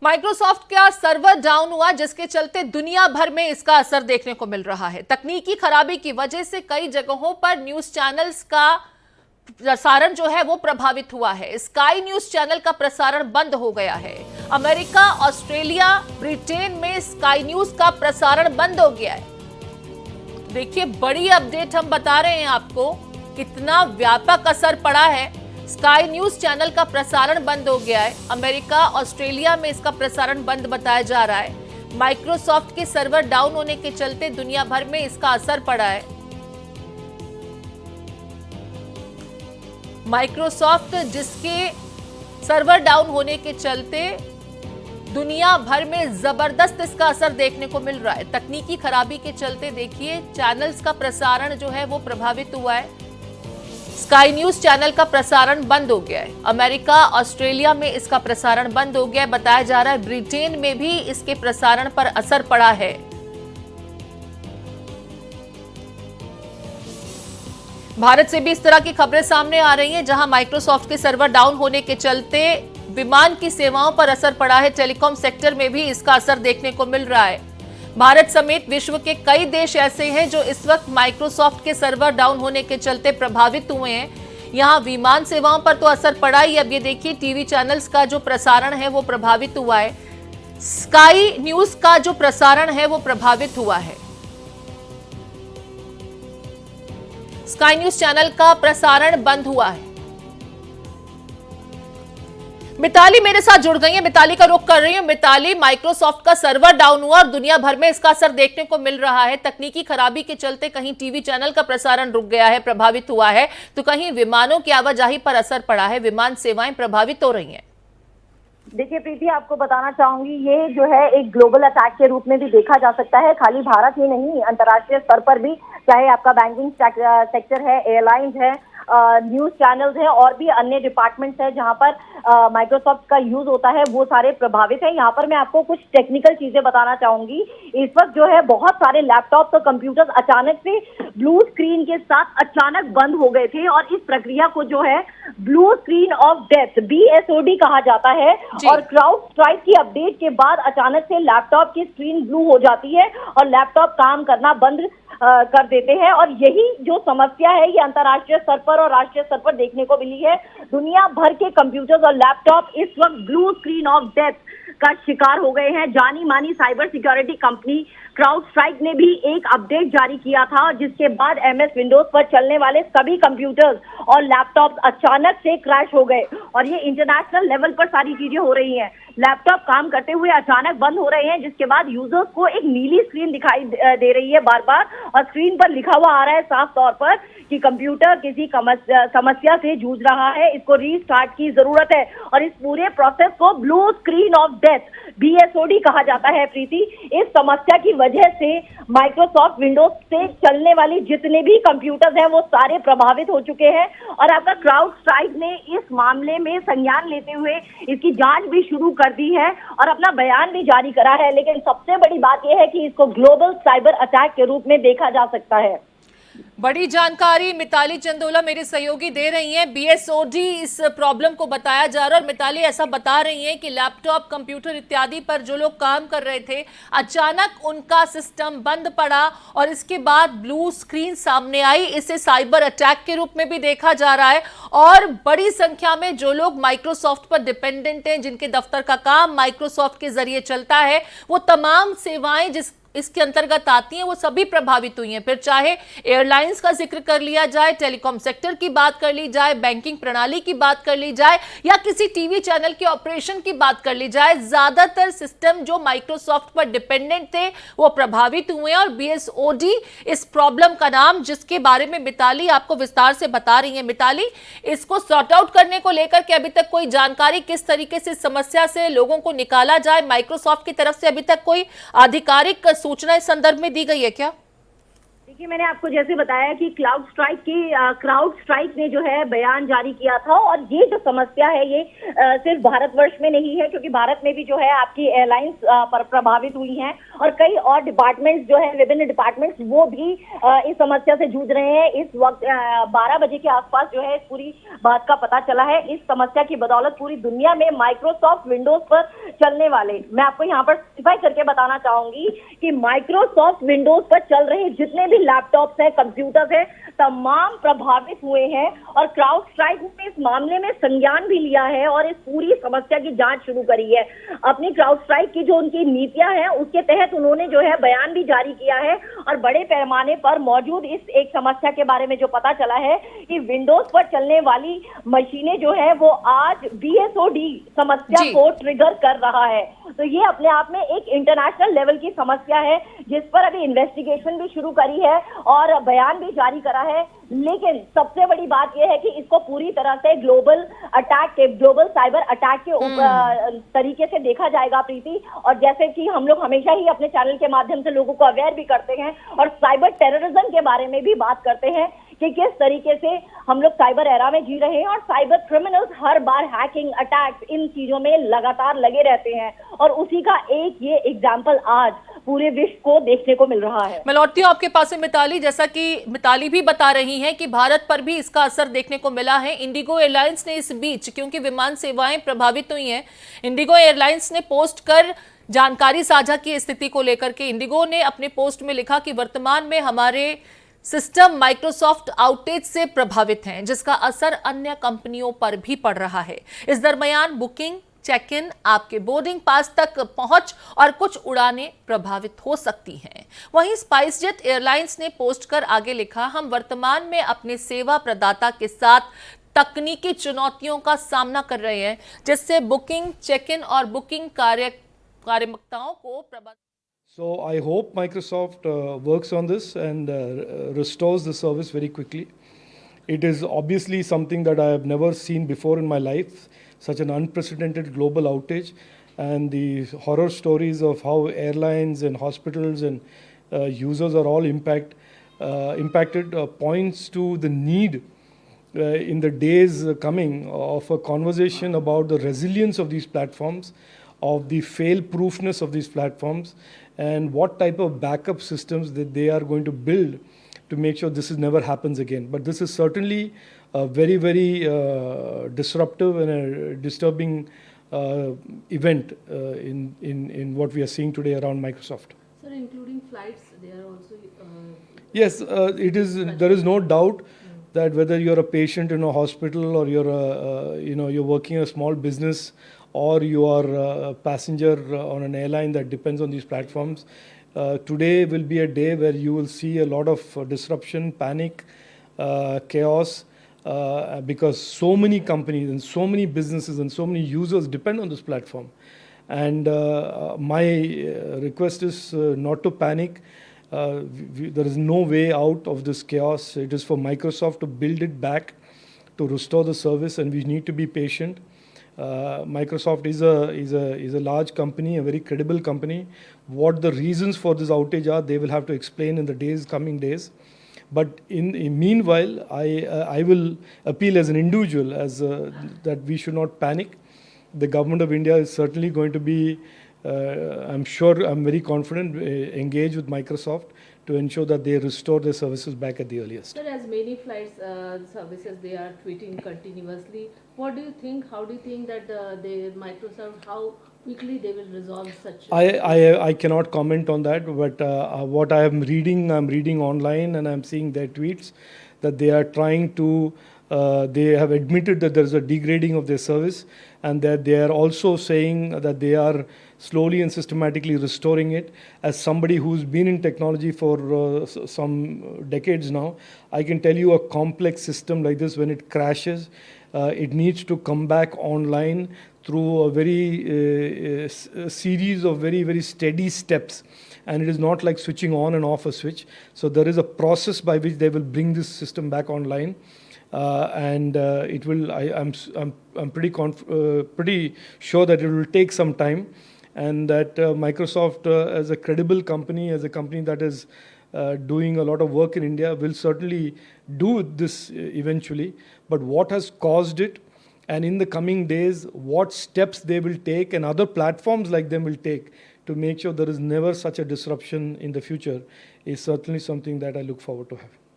Microsoft का server down हुआ, जिसके चलते दुनिया भर में इसका असर देखने को मिल रहा है। तकनीकी खराबी की वजह से कई जगहों पर न्यूज चैनल्स का प्रसारण जो है वो प्रभावित हुआ है। स्काई न्यूज चैनल का प्रसारण बंद हो गया है। अमेरिका, ऑस्ट्रेलिया, ब्रिटेन में स्काई न्यूज का प्रसारण बंद हो गया है। देखिए, बड़ी अपडेट हम बता रहे हैं आपको, कितना व्यापक असर पड़ा है। स्काई न्यूज चैनल का प्रसारण बंद हो गया है। अमेरिका, ऑस्ट्रेलिया में इसका प्रसारण बंद बताया जा रहा है। माइक्रोसॉफ्ट के सर्वर डाउन होने के चलते दुनिया भर में इसका असर पड़ा है। माइक्रोसॉफ्ट जिसके सर्वर डाउन होने के चलते दुनिया भर में जबरदस्त इसका असर देखने को मिल रहा है। तकनीकी खराबी के चलते देखिए, चैनल्स का प्रसारण जो है वो प्रभावित हुआ है। स्काई न्यूज चैनल का प्रसारण बंद हो गया है। अमेरिका, ऑस्ट्रेलिया में इसका प्रसारण बंद हो गया है। बताया जा रहा है ब्रिटेन में भी इसके प्रसारण पर असर पड़ा है। भारत से भी इस तरह की खबरें सामने आ रही हैं, जहां माइक्रोसॉफ्ट के सर्वर डाउन होने के चलते विमान की सेवाओं पर असर पड़ा है। टेलीकॉम सेक्टर में भी इसका असर देखने को मिल रहा है। भारत समेत विश्व के कई देश ऐसे हैं जो इस वक्त माइक्रोसॉफ्ट के सर्वर डाउन होने के चलते प्रभावित हुए हैं। यहां विमान सेवाओं पर तो असर पड़ा ही। अब ये देखिए, टीवी चैनल्स का जो प्रसारण है वो प्रभावित हुआ है। स्काई न्यूज का जो प्रसारण है वो प्रभावित हुआ है। स्काई न्यूज चैनल का प्रसारण बंद हुआ है। मिताली मेरे साथ जुड़ गई है, मिताली का रुख कर रही हूं। मिताली, माइक्रोसॉफ्ट का सर्वर डाउन हुआ और दुनिया भर में इसका असर देखने को मिल रहा है। तकनीकी खराबी के चलते कहीं टीवी चैनल का प्रसारण रुक गया है, प्रभावित हुआ है, तो कहीं विमानों की आवाजाही पर असर पड़ा है। विमान सेवाएं प्रभावित हो रही हैं। देखिए प्रीति, आपको बताना चाहूंगी, ये जो है एक ग्लोबल अटैक के रूप में भी देखा जा सकता है। खाली भारत ही नहीं, अंतर्राष्ट्रीय स्तर पर भी, चाहे आपका बैंकिंग सेक्टर है, एयरलाइंस है, न्यूज चैनल्स हैं और भी अन्य डिपार्टमेंट्स हैं जहां पर माइक्रोसॉफ्ट का यूज होता है, वो सारे प्रभावित हैं। यहाँ पर मैं आपको कुछ टेक्निकल चीजें बताना चाहूंगी। इस वक्त जो है बहुत सारे लैपटॉप्स और कंप्यूटर्स अचानक से ब्लू स्क्रीन के साथ अचानक बंद हो गए थे और इस प्रक्रिया को जो है blue screen of death, BSOD कहा जाता है। और क्राउड स्ट्राइक की अपडेट के बाद अचानक से लैपटॉप की स्क्रीन ब्लू हो जाती है और लैपटॉप काम करना बंद कर देते हैं। और यही जो समस्या है ये अंतर्राष्ट्रीय स्तर पर और राष्ट्रीय स्तर पर देखने को मिली है। दुनिया भर के कंप्यूटर्स और लैपटॉप इस वक्त ब्लू स्क्रीन ऑफ डेथ का शिकार हो गए हैं। जानी मानी cyber security company crowd strike ने भी एक अपडेट जारी किया था, जिसके बाद MS विंडोज पर चलने वाले सभी कंप्यूटर्स और लैपटॉप अचानक से क्रैश हो गए। और ये इंटरनेशनल लेवल पर सारी चीजें हो रही हैं। लैपटॉप काम करते हुए अचानक बंद हो रहे हैं, जिसके बाद यूजर्स को एक नीली स्क्रीन दिखाई दे रही है बार बार, और स्क्रीन पर लिखा हुआ आ रहा है साफ तौर पर कि कंप्यूटर किसी समस्या से जूझ रहा है, इसको रीस्टार्ट की जरूरत है। और इस पूरे प्रोसेस को blue screen of death, BSOD कहा जाता है। प्रीति, इस समस्या की वजह से माइक्रोसॉफ्ट विंडोज से चलने वाली जितने भी कंप्यूटर्स हैं वो सारे प्रभावित हो चुके हैं। और आपका क्राउड स्ट्राइक ने इस मामले में संज्ञान लेते हुए इसकी जांच भी शुरू कर दी है और अपना बयान भी जारी करा है। लेकिन सबसे बड़ी बात यह है कि इसको ग्लोबल साइबर अटैक के रूप में देखा जा सकता है। बड़ी जानकारी मिताली चंदोला मेरी सहयोगी दे रही हैं। BSOD इस प्रॉब्लम को बताया जा रहा है और मिताली ऐसा बता रही हैं कि लैपटॉप, कंप्यूटर इत्यादि पर जो लोग काम कर रहे थे, अचानक उनका सिस्टम बंद पड़ा और इसके बाद ब्लू स्क्रीन सामने आई। इसे साइबर अटैक के रूप में भी देखा जा रहा है और बड़ी संख्या में जो लोग माइक्रोसॉफ्ट पर डिपेंडेंट हैं, जिनके दफ्तर का काम माइक्रोसॉफ्ट के जरिए चलता है, वो तमाम सेवाएं जिस इसके अंतर्गत आती हैं वो सभी प्रभावित हुई हैं। फिर चाहे एयरलाइंस का जिक्र कर लिया जाए, टेलीकॉम सेक्टर की बात कर ली जाए, बैंकिंग प्रणाली की बात कर ली जाए, या किसी टीवी चैनल के ऑपरेशन की बात कर ली जाए, ज्यादातर सिस्टम जो माइक्रोसॉफ्ट पर डिपेंडेंट थे वो प्रभावित हुए हैं। और BSOD इस प्रॉब्लम का नाम, जिसके बारे में मिताली आपको विस्तार से बता रही है। मिताली, इसको सॉर्ट आउट करने को लेकर के अभी तक कोई जानकारी, किस तरीके से समस्या से लोगों को निकाला जाए, माइक्रोसॉफ्ट की तरफ से अभी तक कोई आधिकारिक सूचना इस संदर्भ में दी गई है क्या? देखिए, मैंने आपको जैसे बताया कि क्राउड स्ट्राइक ने जो है बयान जारी किया था, और ये जो समस्या है ये सिर्फ भारतवर्ष में नहीं है, क्योंकि भारत में भी जो है आपकी एयरलाइंस पर प्रभावित हुई हैं, और कई और डिपार्टमेंट्स जो है, विभिन्न डिपार्टमेंट्स, वो भी इस समस्या से जूझ रहे हैं। इस वक्त 12 बजे के आसपास जो है इस पूरी बात का पता चला है। इस समस्या की बदौलत पूरी दुनिया में माइक्रोसॉफ्ट विंडोज पर चलने वाले, मैं आपको यहाँ पर स्पेसिफाई करके बताना चाहूंगी कि माइक्रोसॉफ्ट विंडोज पर चल रहे जितने भी लैपटॉप्स हैं, कंप्यूटर्स हैं, तमाम प्रभावित हुए हैं, और क्राउड स्ट्राइक ने इस मामले में संज्ञान भी लिया है और इस पूरी समस्या की जांच शुरू करी है। अपनी क्राउड स्ट्राइक की जो उनकी नीतियां हैं उसके तहत उन्होंने जो है बयान भी जारी किया है, और बड़े पैमाने पर मौजूद इस एक समस्या के बारे में जो पता चला है कि विंडोज पर चलने वाली मशीनें जो है वो आज BSOD समस्या को ट्रिगर कर रहा है। तो ये अपने आप में एक इंटरनेशनल लेवल की समस्या है, जिस पर अभी इन्वेस्टिगेशन भी शुरू करी है और बयान भी जारी करा है। लेकिन सबसे बड़ी बात यह है कि इसको पूरी तरह से ग्लोबल साइबर अटैक के तरीके से देखा जाएगा, प्रीति। और जैसे कि हम लोग हमेशा ही अपने चैनल के माध्यम से लोगों को अवेयर भी करते हैं और साइबर टेररिज्म के बारे में भी बात करते हैं कि किस तरीके से हम लोग साइबर एरा में जी रहे हैं, और साइबर क्रिमिनल्स हर बार हैकिंग, अटैक्स, इन चीजों में लगातार लगे रहते हैं, और उसी का एक ये एग्जाम्पल आज पूरे विश्व को देखने को मिल रहा है। मैं लौटती हूँ आपके पास से मिताली, जैसा कि मिताली भी बता रही हैं कि भारत पर भी इसका असर देखने को मिला है। इंडिगो एयरलाइंस ने इस बीच, क्योंकि विमान सेवाएं प्रभावित हुई हैं, इंडिगो एयरलाइंस ने पोस्ट कर जानकारी साझा की स्थिति को लेकर के। इंडिगो ने अपने पोस्ट में लिखा कि वर्तमान में हमारे सिस्टम माइक्रोसॉफ्ट आउटेज से प्रभावित हैं, जिसका असर अन्य कंपनियों पर भी पड़ रहा है। इस दरमियान बुकिंग, चेक इन, आपके बोर्डिंग पास तक पहुंच और कुछ उड़ानें प्रभावित हो सकती हैं। वहीं स्पाइसजेट एयरलाइंस ने पोस्ट कर आगे लिखा, हम वर्तमान में अपने सेवा प्रदाता के साथ तकनीकी चुनौतियों का सामना कर रहे हैं, जिससे बुकिंग, चेक इन और बुकिंग कार्यक्षमताओं को प्रभावित। So I hope Microsoft works on this and restores the service very quickly. It is obviously something that I have never seen before in my life, such an unprecedented global outage, and the horror stories of how airlines and hospitals and users are all impacted points to the need in the days coming of a conversation about the resilience of these platforms, of the fail-proofness of these platforms, and what type of backup systems that they are going to build to make sure this never happens again. But this is certainly a very, very disruptive and a disturbing event in what we are seeing today around Microsoft. Sir, including flights, they are also. Yes, it is. There is no doubt that whether you're a patient in a hospital or you're working in a small business, or you are a passenger on an airline that depends on these platforms, today will be a day where you will see a lot of disruption, panic, chaos, because so many companies and so many businesses and so many users depend on this platform. And my request is not to panic. There is no way out of this chaos. It is for Microsoft to build it back, to restore the service, and we need to be patient. Microsoft is a large company, a very credible company. What the reasons for this outage are, they will have to explain in the coming days. But in meanwhile, I will appeal as an individual that we should not panic. The government of India is certainly going to be, I'm very confident, engaged with Microsoft to ensure that they restore their services back at the earliest. Sir, as many flights services, they are tweeting continuously. What do you think? How do you think that Microsoft, how quickly they will resolve such? I cannot comment on that, but what I'm reading online, and I'm seeing their tweets that they are trying to. They have admitted that there is a degrading of their service, and that they are also saying that they are slowly and systematically restoring it. As somebody who's been in technology for some decades now, I can tell you a complex system like this, when it crashes, it needs to come back online through a very series of very, very steady steps. And it is not like switching on and off a switch. So there is a process by which they will bring this system back online. And it will. I'm pretty sure that it will take some time, and that Microsoft, as a credible company, as a company that is doing a lot of work in India will certainly do this eventually. But what has caused it, and in the coming days, what steps they will take and other platforms like them will take to make sure there is never such a disruption in the future is certainly something that I look forward to having.